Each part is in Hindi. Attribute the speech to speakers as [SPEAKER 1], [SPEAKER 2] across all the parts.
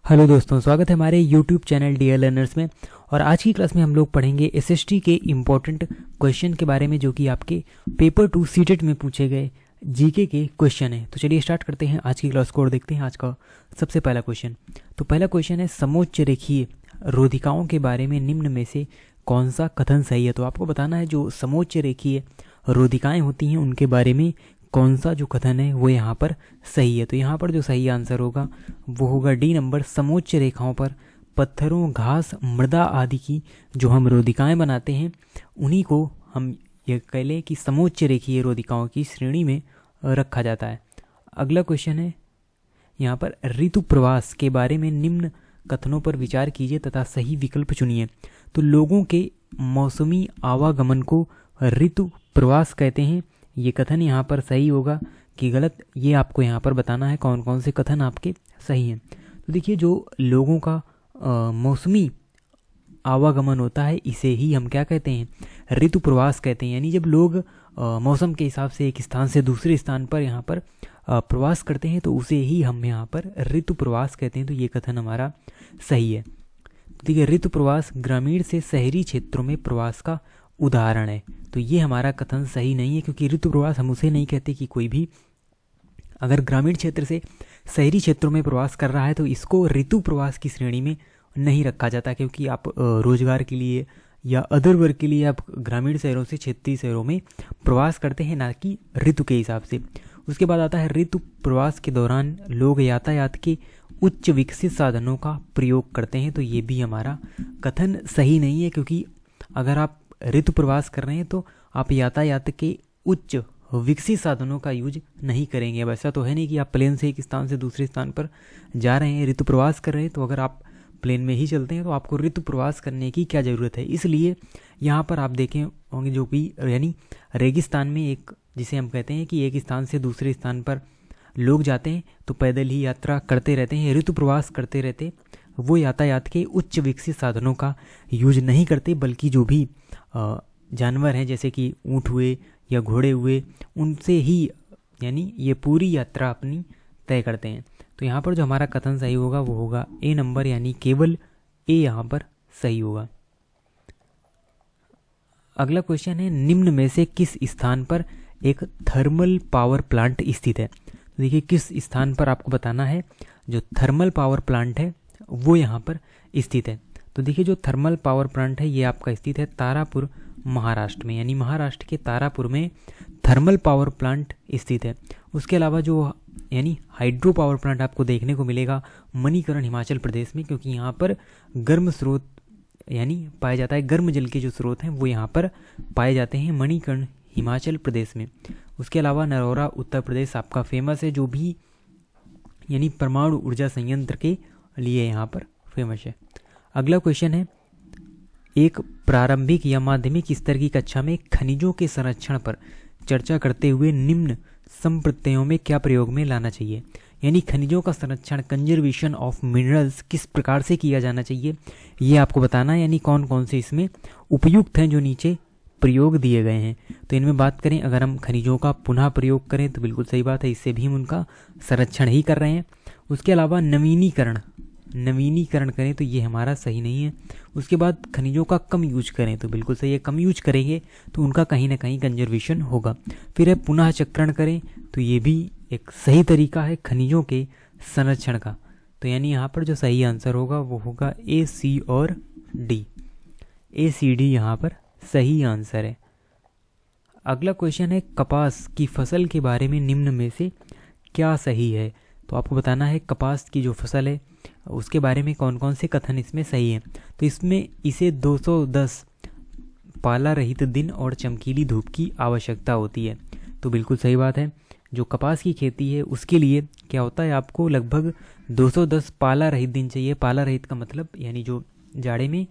[SPEAKER 1] हेलो दोस्तों, स्वागत है हमारे यूट्यूब चैनल डियर लर्नर्स में। और आज की क्लास में हम लोग पढ़ेंगे एसएसटी के इम्पोर्टेंट क्वेश्चन के बारे में, जो कि आपके पेपर 2 सीटेट में पूछे गए जीके के क्वेश्चन है। तो चलिए स्टार्ट करते हैं आज की क्लास को और देखते हैं आज का सबसे पहला क्वेश्चन। तो पहला क्वेश्चन है, समोच्च रेखीय रोधिकाओं के बारे में निम्न में से कौन सा कथन सही है। तो आपको बताना है जो समोच्च रेखीय रोधिकाएं होती हैं उनके बारे में कौन सा जो कथन है वो यहाँ पर सही है। तो यहाँ पर जो सही आंसर होगा वो होगा डी नंबर। समोच्च रेखाओं पर पत्थरों, घास, मृदा आदि की जो हम रोधिकाएं बनाते हैं उन्हीं को हम ये कह लें कि समोच्च रेखीय रोधिकाओं की श्रेणी में रखा जाता है। अगला क्वेश्चन है यहाँ पर, ऋतु प्रवास के बारे में निम्न कथनों पर विचार कीजिए तथा सही विकल्प चुनिए। तो लोगों के मौसमी आवागमन को ऋतु प्रवास कहते हैं। ये कथन यहाँ पर सही होगा कि गलत, ये आपको यहाँ पर बताना है कौन कौन से कथन आपके सही हैं। तो देखिए, जो लोगों का मौसमी आवागमन होता है इसे ही हम क्या कहते हैं, ऋतु प्रवास कहते हैं। यानी जब लोग मौसम के हिसाब से एक स्थान से दूसरे स्थान पर यहाँ पर प्रवास करते हैं तो उसे ही हम यहाँ पर ऋतु प्रवास कहते हैं। तो ये कथन हमारा सही है। देखिए, ऋतु प्रवास ग्रामीण से शहरी क्षेत्रों में प्रवास का उदाहरण है। तो ये हमारा कथन सही नहीं है, क्योंकि ऋतु प्रवास हम उसे नहीं कहते कि कोई भी अगर ग्रामीण क्षेत्र से शहरी क्षेत्रों में प्रवास कर रहा है तो इसको ऋतु प्रवास की श्रेणी में नहीं रखा जाता, क्योंकि आप रोजगार के लिए या अदर वर्क के लिए आप ग्रामीण शहरों से क्षेत्रीय शहरों में प्रवास करते हैं, ना कि ऋतु के हिसाब से। उसके बाद आता है, ऋतु प्रवास के दौरान लोग यातायात के उच्च विकसित साधनों का प्रयोग करते हैं। तो ये भी हमारा कथन सही नहीं है, क्योंकि अगर आप ऋतु प्रवास कर रहे हैं तो आप यातायात के उच्च विकसित साधनों का यूज नहीं करेंगे। अब ऐसा तो है नहीं कि आप प्लेन से एक स्थान से दूसरे स्थान पर जा रहे हैं, ऋतु प्रवास कर रहे हैं, तो अगर आप प्लेन में ही चलते हैं तो आपको ऋतु प्रवास करने की क्या ज़रूरत है। इसलिए यहाँ पर आप देखें होंगे जो भी यानी रेगिस्तान में एक, जिसे हम कहते हैं कि एक स्थान से दूसरे स्थान पर लोग जाते हैं तो पैदल ही यात्रा करते रहते हैं, ऋतु प्रवास करते रहते, वो यातायात के उच्च विकसित साधनों का यूज नहीं करते, बल्कि जो भी जानवर हैं जैसे कि ऊँट हुए या घोड़े हुए उनसे ही यानी ये पूरी यात्रा अपनी तय करते हैं। तो यहाँ पर जो हमारा कथन सही होगा वो होगा ए नंबर, यानी केवल ए यहाँ पर सही होगा। अगला क्वेश्चन है, निम्न में से किस स्थान पर एक थर्मल पावर प्लांट स्थित है। तो देखिए, किस स्थान पर आपको बताना है जो थर्मल पावर प्लांट है वो यहाँ पर स्थित है। तो देखिए, जो थर्मल पावर प्लांट है ये आपका स्थित है तारापुर महाराष्ट्र में, यानी महाराष्ट्र के तारापुर में थर्मल पावर प्लांट स्थित है। उसके अलावा जो यानी हाइड्रो पावर प्लांट आपको देखने को मिलेगा मणिकरण हिमाचल प्रदेश में, क्योंकि यहाँ पर गर्म स्रोत यानी पाया जाता है, गर्म जल के जो स्रोत हैं वो यहाँ पर पाए जाते हैं मणिकर्ण हिमाचल प्रदेश में। उसके अलावा नरोरा उत्तर प्रदेश आपका फेमस है, जो भी यानी परमाणु ऊर्जा संयंत्र के लिए यहाँ पर फेमस है। अगला क्वेश्चन है, एक प्रारंभिक या माध्यमिक स्तर की कक्षा में खनिजों के संरक्षण पर चर्चा करते हुए निम्न संप्रत्ययों में क्या प्रयोग में लाना चाहिए। यानी खनिजों का संरक्षण, कंजर्वेशन ऑफ मिनरल्स किस प्रकार से किया जाना चाहिए ये आपको बताना है, यानी कौन कौन से इसमें उपयुक्त हैं जो नीचे प्रयोग दिए गए हैं। तो इनमें बात करें, अगर हम खनिजों का पुनः प्रयोग करें तो बिल्कुल सही बात है, इससे भी हम उनका संरक्षण ही कर रहे हैं। उसके अलावा नवीनीकरण करें तो ये हमारा सही नहीं है। उसके बाद खनिजों का कम यूज करें तो बिल्कुल सही है, कम यूज करेंगे तो उनका कहीं ना कहीं कंजर्वेशन होगा। फिर है पुनः चक्रण करें तो ये भी एक सही तरीका है खनिजों के संरक्षण का। तो यानी यहाँ पर जो सही आंसर होगा वो होगा ए, सी और डी। ए, सी, डी यहाँ पर सही आंसर है। अगला क्वेश्चन है, कपास की फसल के बारे में निम्न में से क्या सही है। तो आपको बताना है कपास की जो फसल है उसके बारे में कौन कौन से कथन इसमें सही हैं। तो इसमें इसे 210 पाला रहित दिन और चमकीली धूप की आवश्यकता होती है। तो बिल्कुल सही बात है, जो कपास की खेती है उसके लिए क्या होता है, आपको लगभग 210 पाला रहित दिन चाहिए। पाला रहित का मतलब यानी जो जाड़े में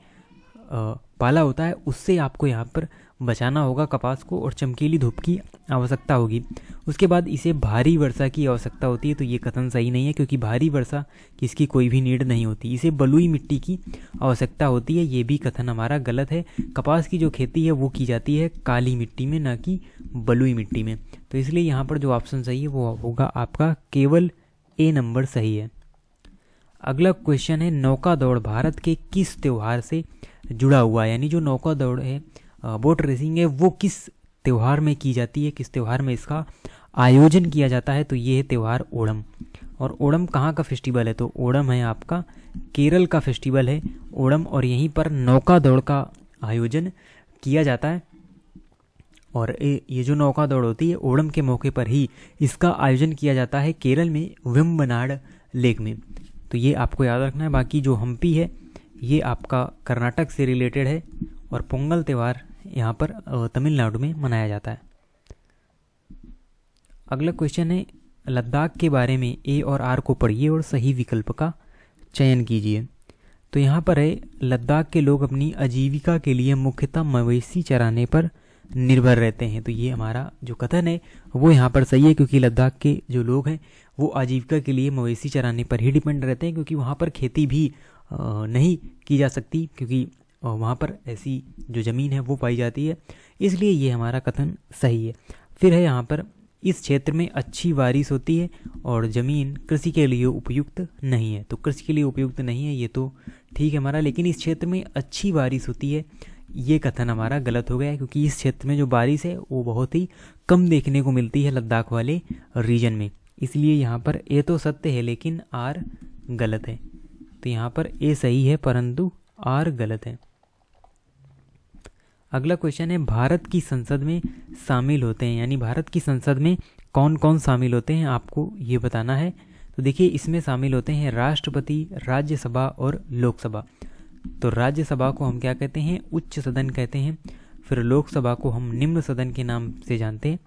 [SPEAKER 1] पाला होता है उससे आपको यहाँ पर बचाना होगा कपास को, और चमकीली धूप की आवश्यकता होगी। उसके बाद इसे भारी वर्षा की आवश्यकता होती है। तो ये कथन सही नहीं है, क्योंकि भारी वर्षा किसकी कोई भी नीड नहीं होती, इसे बलुई मिट्टी की आवश्यकता होती है। ये भी कथन हमारा गलत है। कपास की जो खेती है वो की जाती है काली मिट्टी में, ना कि बलुई मिट्टी में। तो इसलिए यहाँ पर जो ऑप्शन सही है वो होगा आपका केवल ए नंबर सही है। अगला क्वेश्चन है नौका दौड़ भारत के किस त्यौहार से जुड़ा हुआ है, यानी जो नौका दौड़ है बोट रेसिंग है वो किस त्यौहार में की जाती है, किस त्यौहार में इसका आयोजन किया जाता है। तो ये है त्यौहार ओणम। और ओणम कहाँ का फेस्टिवल है, तो ओणम है आपका केरल का फेस्टिवल है ओणम, और यहीं पर नौका दौड़ का आयोजन किया जाता है। और ये जो नौका दौड़ होती है ओणम के मौके पर ही इसका आयोजन किया जाता है केरल में वेम्बनाड लेक में। तो ये आपको याद रखना है। बाकी जो हम्पी है ये आपका कर्नाटक से रिलेटेड है, और पोंगल त्यौहार यहाँ पर तमिलनाडु में मनाया जाता है। अगला क्वेश्चन है लद्दाख के बारे में ए और आर को पढ़िए और सही विकल्प का चयन कीजिए। तो यहाँ पर है लद्दाख के लोग अपनी आजीविका के लिए मुख्यतः मवेशी चराने पर निर्भर रहते हैं। तो ये हमारा जो कथन है वो यहाँ पर सही है, क्योंकि लद्दाख के जो लोग हैं वो आजीविका के लिए मवेशी चराने पर ही डिपेंड रहते हैं, क्योंकि वहाँ पर खेती भी नहीं की जा सकती, क्योंकि वहाँ पर ऐसी जो ज़मीन है वो पाई जाती है, इसलिए ये हमारा कथन सही है। फिर है यहाँ पर इस क्षेत्र में अच्छी बारिश होती है और ज़मीन कृषि के लिए उपयुक्त नहीं है। तो कृषि के लिए उपयुक्त नहीं है ये तो ठीक है हमारा, लेकिन इस क्षेत्र में अच्छी बारिश होती है ये कथन हमारा गलत हो गया है, क्योंकि इस क्षेत्र में जो बारिश है वो बहुत ही कम देखने को मिलती है लद्दाख वाले रीजन में, इसलिए यहाँ पर ए तो सत्य है लेकिन आर गलत है। तो यहाँ पर ए सही है परंतु आर गलत है। अगला क्वेश्चन है भारत की संसद में शामिल होते हैं, यानी भारत की संसद में कौन कौन शामिल होते हैं आपको ये बताना है। तो देखिए इसमें शामिल होते हैं राष्ट्रपति, राज्यसभा और लोकसभा। तो राज्यसभा को हम क्या कहते हैं, उच्च सदन कहते हैं। फिर लोकसभा को हम निम्न सदन के नाम से जानते हैं,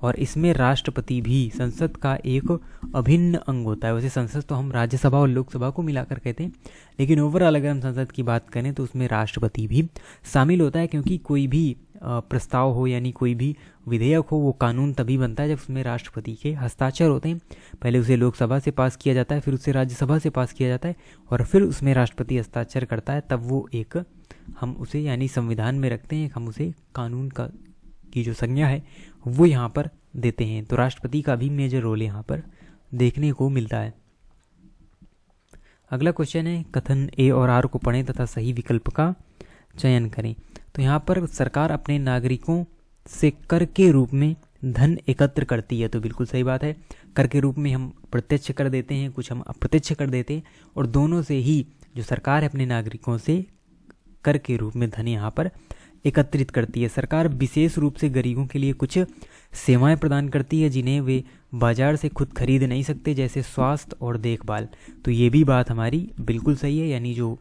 [SPEAKER 1] और इसमें राष्ट्रपति भी संसद का एक अभिन्न अंग होता है। वैसे संसद तो हम राज्यसभा और लोकसभा को मिलाकर कहते हैं, लेकिन ओवरऑल अगर हम संसद की बात करें तो उसमें राष्ट्रपति भी शामिल होता है, क्योंकि कोई भी प्रस्ताव हो यानी कोई भी विधेयक हो वो कानून तभी बनता है जब उसमें राष्ट्रपति के हस्ताक्षर होते हैं। पहले उसे लोकसभा से पास किया जाता है, फिर उसे राज्यसभा से पास किया जाता है, और फिर उसमें राष्ट्रपति हस्ताक्षर करता है, तब वो एक हम उसे यानी संविधान में रखते हैं, हम उसे कानून का की जो संज्ञा है वो यहाँ पर देते हैं। तो राष्ट्रपति का भी मेजर रोल यहाँ पर देखने को मिलता है। अगला क्वेश्चन है कथन ए और आर को पढ़ें तथा सही विकल्प का चयन करें। तो यहाँ पर सरकार अपने नागरिकों से कर के रूप में धन एकत्र करती है। तो बिल्कुल सही बात है, कर के रूप में हम प्रत्यक्ष कर देते हैं, कुछ हम अप्रत्यक्ष कर देते हैं, और दोनों से ही जो सरकार है अपने नागरिकों से कर के रूप में धन यहाँ पर एकत्रित करती है। सरकार विशेष रूप से गरीबों के लिए कुछ सेवाएं प्रदान करती है जिन्हें वे बाजार से खुद खरीद नहीं सकते, जैसे स्वास्थ्य और देखभाल। तो ये भी बात हमारी बिल्कुल सही है, यानी जो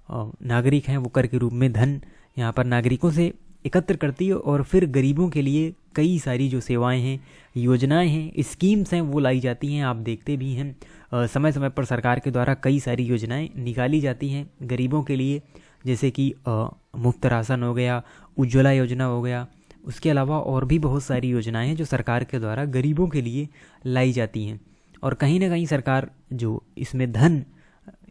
[SPEAKER 1] नागरिक हैं वो कर के रूप में धन यहाँ पर नागरिकों से एकत्र करती है, और फिर गरीबों के लिए कई सारी जो सेवाएं हैं, योजनाएं हैं, स्कीम्स हैं वो लाई जाती हैं। आप देखते भी हैं समय समय पर सरकार के द्वारा कई सारी योजनाएं निकाली जाती हैं गरीबों के लिए, जैसे कि मुफ्त राशन हो गया, उज्ज्वला योजना हो गया। उसके अलावा और भी बहुत सारी योजनाएं हैं जो सरकार के द्वारा गरीबों के लिए लाई जाती हैं, और कहीं ना कहीं सरकार जो इसमें धन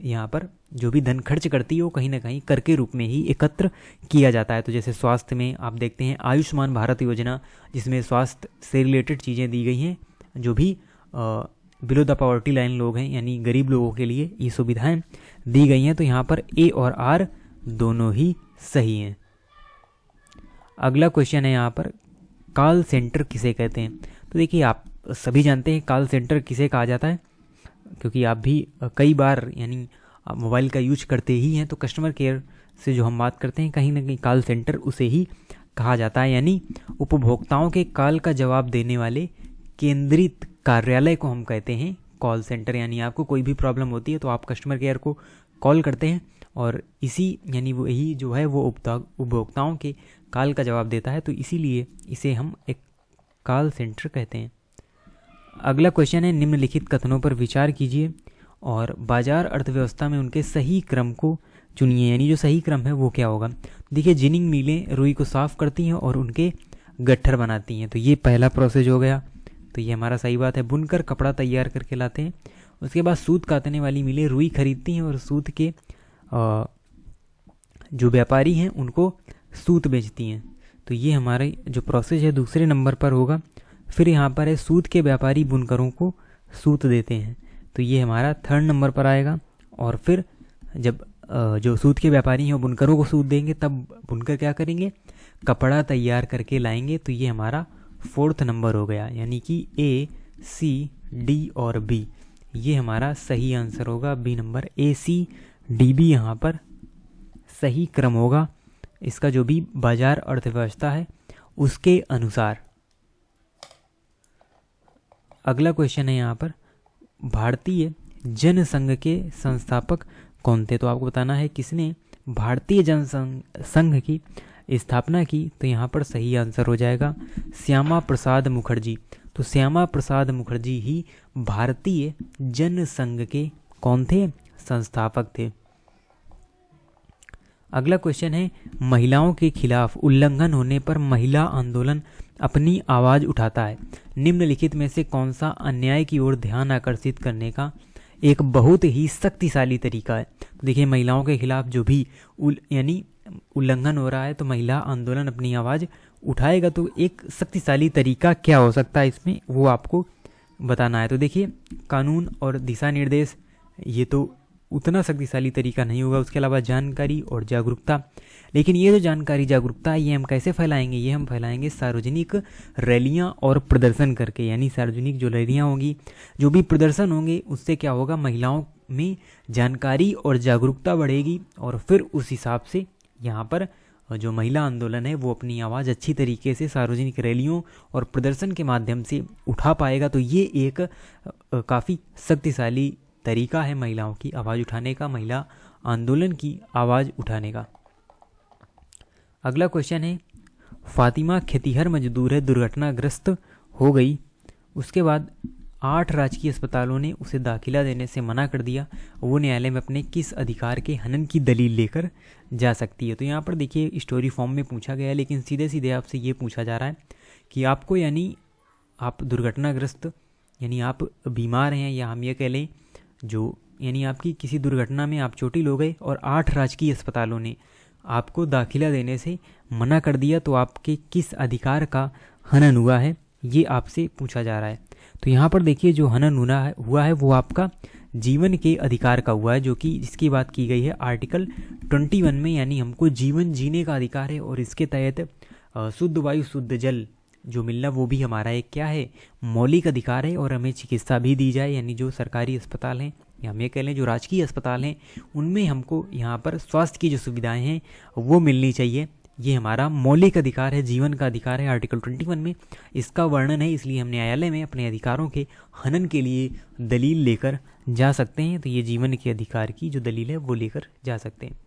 [SPEAKER 1] यहाँ पर जो भी धन खर्च करती है वो कहीं ना कहीं कर के रूप में ही एकत्र किया जाता है। तो जैसे स्वास्थ्य में आप देखते हैं आयुष्मान भारत योजना, जिसमें स्वास्थ्य से रिलेटेड चीज़ें दी गई हैं, जो भी बिलो द पॉवर्टी लाइन लोग हैं यानी गरीब लोगों के लिए ये सुविधाएं दी गई हैं। तो यहाँ पर ए और आर दोनों ही सही हैं। अगला क्वेश्चन है यहाँ पर कॉल सेंटर किसे कहते हैं। तो देखिए आप सभी जानते हैं कॉल सेंटर किसे कहा जाता है, क्योंकि आप भी कई बार यानी आप मोबाइल का यूज करते ही हैं। तो कस्टमर केयर से जो हम बात करते हैं कहीं ना कहीं कॉल सेंटर उसे ही कहा जाता है, यानी उपभोक्ताओं के कॉल का जवाब देने वाले केंद्रित कार्यालय को हम कहते हैं कॉल सेंटर। यानी आपको कोई भी प्रॉब्लम होती है तो आप कस्टमर केयर को कॉल करते हैं, और इसी यानी वो यही जो है वो उपभोक्ताओं के कॉल का जवाब देता है, तो इसीलिए इसे हम एक कॉल सेंटर कहते हैं। अगला क्वेश्चन है निम्नलिखित कथनों पर विचार कीजिए और बाजार अर्थव्यवस्था में उनके सही क्रम को चुनिए, यानी जो सही क्रम है वो क्या होगा। देखिए जिनिंग मिलें रुई को साफ करती हैं और उनके गट्ठर बनाती हैं, तो ये पहला प्रोसेस हो गया, तो ये हमारा सही बात है। बुनकर कपड़ा तैयार करके लाते हैं, उसके बाद सूत काटने वाली मिलें रुई खरीदती हैं और सूत के जो व्यापारी हैं उनको सूत बेचती हैं, तो ये हमारे जो प्रोसेस है दूसरे नंबर पर होगा। फिर यहाँ पर है सूत के व्यापारी बुनकरों को सूत देते हैं, तो ये हमारा थर्ड नंबर पर आएगा। और फिर जब जो सूत के व्यापारी हैं वो बुनकरों को सूत देंगे, तब बुनकर क्या करेंगे, कपड़ा तैयार करके लाएंगे। तो ये हमारा 4th नंबर हो गया, यानी कि A, C, D और B ये हमारा सही आंसर होगा। B number A, C, D, B यहाँ पर सही क्रम होगा इसका, जो भी बाजार अर्थव्यवस्था है उसके अनुसार। अगला क्वेश्चन है यहाँ पर, भारतीय जनसंघ के संस्थापक कौन थे? तो आपको बताना है किसने भारतीय जनसंघ की स्थापना की। तो यहाँ पर सही आंसर हो जाएगा श्यामा प्रसाद मुखर्जी। तो श्यामा प्रसाद मुखर्जी ही भारतीय जनसंघ के कौन थे? संस्थापक थे। अगला क्वेश्चन है, महिलाओं के खिलाफ उल्लंघन होने पर महिला आंदोलन अपनी आवाज़ उठाता है। निम्नलिखित में से कौन सा अन्याय की ओर ध्यान आकर्षित करने का एक बहुत ही शक्तिशाली तरीका है? तो देखिए, महिलाओं के खिलाफ जो भी यानी उल्लंघन हो रहा है तो महिला आंदोलन अपनी आवाज़ उठाएगा। तो एक शक्तिशाली तरीका क्या हो सकता है इसमें, वो आपको बताना है। तो देखिए, कानून और दिशा निर्देश ये तो उतना शक्तिशाली तरीका नहीं होगा, उसके अलावा जानकारी और जागरूकता। लेकिन ये जो जानकारी जागरूकता है ये हम कैसे फैलाएंगे? ये हम फैलाएंगे सार्वजनिक रैलियां और प्रदर्शन करके। यानी सार्वजनिक जो रैलियां होंगी, जो भी प्रदर्शन होंगे, उससे क्या होगा, महिलाओं में जानकारी और जागरूकता बढ़ेगी और फिर उस हिसाब से यहाँ पर जो महिला आंदोलन है वो अपनी आवाज़ अच्छी तरीके से सार्वजनिक रैलियों और प्रदर्शन के माध्यम से उठा पाएगा। तो ये एक काफ़ी शक्तिशाली तरीका है महिलाओं की आवाज़ उठाने का, महिला आंदोलन की आवाज़ उठाने का। अगला क्वेश्चन है, फातिमा खेतिहर मजदूर है, दुर्घटनाग्रस्त हो गई, उसके बाद 8 राजकीय अस्पतालों ने उसे दाखिला देने से मना कर दिया, वो न्यायालय में अपने किस अधिकार के हनन की दलील लेकर जा सकती है? तो यहाँ पर देखिए, स्टोरी फॉर्म में पूछा गया है, लेकिन सीधे सीधे आपसे ये पूछा जा रहा है कि आपको, यानी आप दुर्घटनाग्रस्त, यानी आप बीमार हैं, या हम ये कह लें जो, यानी आपकी किसी दुर्घटना में आप चोटिल हो गए और 8 राजकीय अस्पतालों ने आपको दाखिला देने से मना कर दिया, तो आपके किस अधिकार का हनन हुआ है, ये आपसे पूछा जा रहा है। तो यहाँ पर देखिए, जो हनन हुआ है वो आपका जीवन के अधिकार का हुआ है, जो कि जिसकी बात की गई है आर्टिकल 21 में, यानी हमको जीवन जीने का अधिकार है और इसके तहत शुद्ध वायु शुद्ध जल जो मिलना वो भी हमारा एक क्या है, मौलिक अधिकार है। और हमें चिकित्सा भी दी जाए, यानी जो सरकारी अस्पताल हैं या हम ये कह लें जो राजकीय अस्पताल हैं, उनमें हमको यहाँ पर स्वास्थ्य की जो सुविधाएं हैं वो मिलनी चाहिए। ये हमारा मौलिक अधिकार है, जीवन का अधिकार है, आर्टिकल 21 में इसका वर्णन है। इसलिए हम न्यायालय में अपने अधिकारों के हनन के लिए दलील लेकर जा सकते हैं। तो ये जीवन के अधिकार की जो दलील है वो लेकर जा सकते हैं।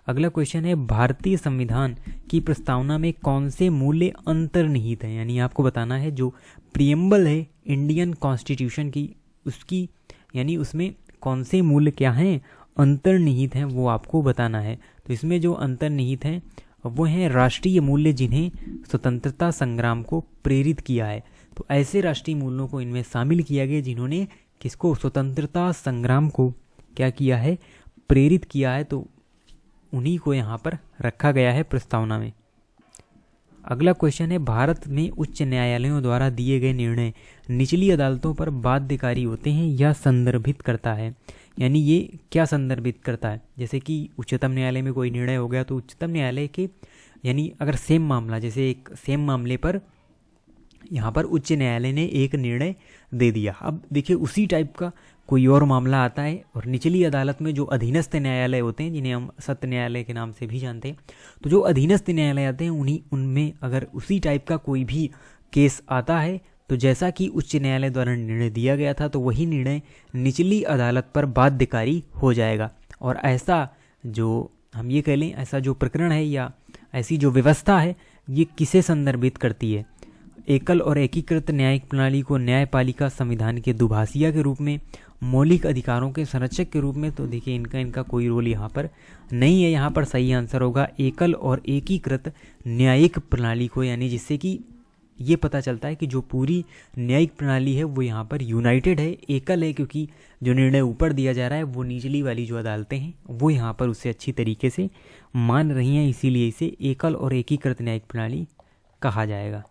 [SPEAKER 1] अगला क्वेश्चन है, भारतीय संविधान की प्रस्तावना में कौन से मूल्य अंतर्निहित हैं? यानी आपको बताना है जो प्रियम्बल है इंडियन कॉन्स्टिट्यूशन की, उसकी यानी उसमें कौन से मूल्य क्या हैं, अंतर्निहित हैं, वो आपको बताना है। तो इसमें जो अंतर्निहित हैं वो हैं राष्ट्रीय मूल्य जिन्हें स्वतंत्रता संग्राम को प्रेरित किया है। तो ऐसे राष्ट्रीय मूल्यों को इनमें शामिल किया गया जिन्होंने किसको, स्वतंत्रता संग्राम को क्या किया है, प्रेरित किया है। तो उन्हीं को यहाँ पर रखा गया है प्रस्तावना में। अगला क्वेश्चन है, भारत में उच्च न्यायालयों द्वारा दिए गए निर्णय निचली अदालतों पर बाध्यकारी होते हैं या संदर्भित करता है? यानी ये क्या संदर्भित करता है? जैसे कि उच्चतम न्यायालय में कोई निर्णय हो गया तो उच्चतम न्यायालय के, यानी अगर सेम मामला, जैसे एक सेम मामले पर यहाँ पर उच्च न्यायालय ने एक निर्णय दे दिया, अब देखिए उसी टाइप का कोई और मामला आता है और निचली अदालत में जो अधीनस्थ न्यायालय होते हैं, जिन्हें हम सत्य न्यायालय के नाम से भी जानते हैं, तो जो अधीनस्थ न्यायालय आते हैं उनमें अगर उसी टाइप का कोई भी केस आता है, तो जैसा कि उच्च न्यायालय द्वारा निर्णय दिया गया था, तो वही निर्णय निचली अदालत पर बाध्यकारी हो जाएगा। और ऐसा जो हम ये कह लें, ऐसा जो प्रकरण है या ऐसी जो व्यवस्था है, ये किसे संदर्भित करती है? एकल और एकीकृत न्यायिक प्रणाली को न्यायपालिका संविधान के दुभाषिया के रूप में, मौलिक अधिकारों के संरक्षक के रूप में। तो देखिए इनका कोई रोल यहाँ पर नहीं है। यहाँ पर सही आंसर होगा एकल और एकीकृत न्यायिक प्रणाली को, यानी जिससे कि ये पता चलता है कि जो पूरी न्यायिक प्रणाली है वो यहाँ पर यूनाइटेड है। एकल है क्योंकि जो निर्णय ऊपर दिया जा रहा है वो निचली वाली जो अदालतें हैं वो यहाँ पर उससे अच्छी तरीके से मान रही हैं, इसीलिए इसे एकल और एकीकृत न्यायिक प्रणाली कहा जाएगा।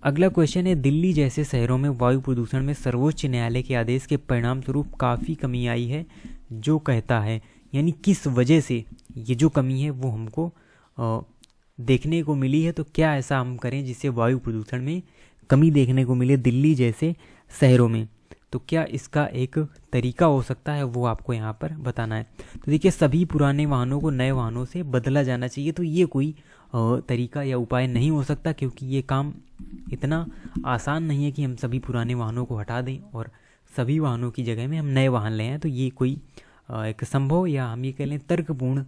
[SPEAKER 1] अगला क्वेश्चन है, दिल्ली जैसे शहरों में वायु प्रदूषण में सर्वोच्च न्यायालय के आदेश के परिणाम स्वरूप काफ़ी कमी आई है, जो कहता है, यानी किस वजह से ये जो कमी है वो हमको देखने को मिली है। तो क्या ऐसा हम करें जिससे वायु प्रदूषण में कमी देखने को मिले दिल्ली जैसे शहरों में? तो क्या इसका एक तरीका हो सकता है, वो आपको यहाँ पर बताना है। तो देखिए, सभी पुराने वाहनों को नए वाहनों से बदला जाना चाहिए। तो ये कोई तरीका या उपाय नहीं हो सकता, क्योंकि ये काम इतना आसान नहीं है कि हम सभी पुराने वाहनों को हटा दें और सभी वाहनों की जगह में हम नए वाहन ले आएँ। तो ये कोई एक संभव या हम ये कह लें तर्कपूर्ण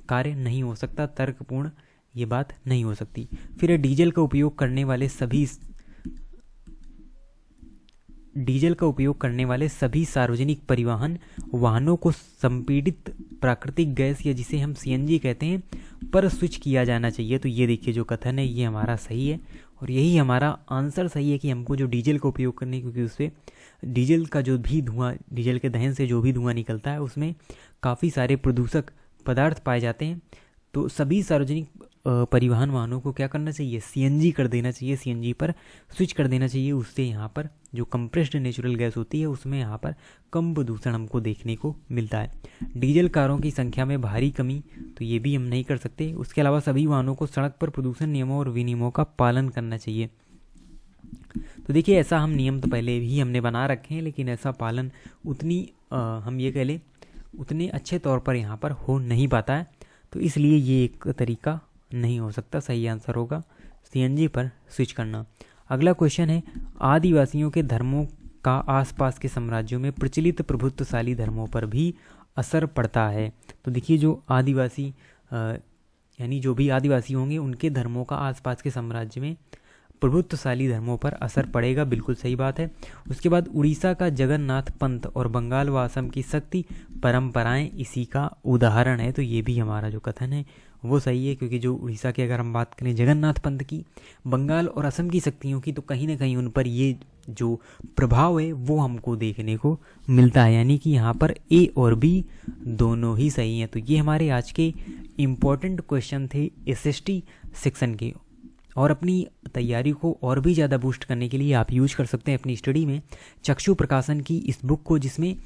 [SPEAKER 1] कार्य नहीं हो सकता, तर्कपूर्ण ये बात नहीं हो सकती। फिर डीजल का उपयोग करने वाले सभी सार्वजनिक परिवहन वाहनों को संपीड़ित प्राकृतिक गैस या जिसे हम सीएनजी कहते हैं पर स्विच किया जाना चाहिए। तो ये देखिए जो कथन है ये हमारा सही है और यही हमारा आंसर सही है कि हमको जो डीजल का उपयोग करने, क्योंकि उससे डीजल का जो भी धुआं, डीजल के दहन से जो भी धुआं निकलता है उसमें काफ़ी सारे प्रदूषक पदार्थ पाए जाते हैं। तो सभी सार्वजनिक परिवहन वाहनों को क्या करना चाहिए, सीएनजी कर देना चाहिए, सीएनजी पर स्विच कर देना चाहिए। उससे यहाँ पर जो कंप्रेस्ड नेचुरल गैस होती है उसमें यहाँ पर कम प्रदूषण हमको देखने को मिलता है। डीजल कारों की संख्या में भारी कमी, तो ये भी हम नहीं कर सकते। उसके अलावा सभी वाहनों को सड़क पर प्रदूषण नियमों और विनियमों का पालन करना चाहिए। तो देखिए, ऐसा हम नियम तो पहले भी हमने बना रखे हैं, लेकिन ऐसा पालन हम ये कह लें उतने अच्छे तौर पर यहाँ पर हो नहीं पाता है। तो इसलिए ये एक तरीका नहीं हो सकता। सही आंसर होगा सीएनजी पर स्विच करना। अगला क्वेश्चन है, आदिवासियों के धर्मों का आसपास के साम्राज्यों में प्रचलित प्रभुत्वशाली धर्मों पर भी असर पड़ता है। तो देखिए, जो आदिवासी यानी जो भी आदिवासी होंगे उनके धर्मों का आसपास के साम्राज्य में प्रभुत्वशाली धर्मों पर असर पड़ेगा, बिल्कुल सही बात है। उसके बाद उड़ीसा का जगन्नाथ पंथ और बंगाल व असम की शक्ति परंपराएं इसी का उदाहरण है। तो ये भी हमारा जो कथन है वो सही है, क्योंकि जो उड़ीसा की अगर हम बात करें जगन्नाथ पंथ की, बंगाल और असम की शक्तियों की, तो कहीं ना कहीं उन पर ये जो प्रभाव है वो हमको देखने को मिलता है। यानी कि यहाँ पर ए और बी दोनों ही सही हैं। तो ये हमारे आज के इम्पोर्टेंट क्वेश्चन थे एसएसटी सेक्शन के। और अपनी तैयारी को और भी ज़्यादा बूस्ट करने के लिए आप यूज कर सकते हैं अपनी स्टडी में चक्षु प्रकाशन की इस बुक को, जिसमें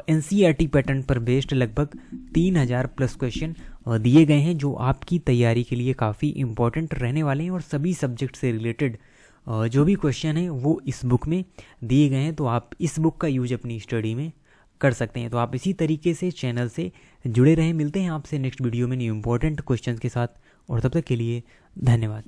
[SPEAKER 1] एनसीईआरटी पैटर्न पर बेस्ड लगभग 3000 प्लस क्वेश्चन दिए गए हैं, जो आपकी तैयारी के लिए काफ़ी इम्पॉर्टेंट रहने वाले हैं। और सभी सब्जेक्ट से रिलेटेड जो भी क्वेश्चन हैं वो इस बुक में दिए गए हैं। तो आप इस बुक का यूज अपनी स्टडी में कर सकते हैं। तो आप इसी तरीके से चैनल से जुड़े रहें। मिलते हैं आपसे नेक्स्ट वीडियो में न्यू इम्पोर्टेंट क्वेश्चन के साथ, और तब तक के लिए धन्यवाद।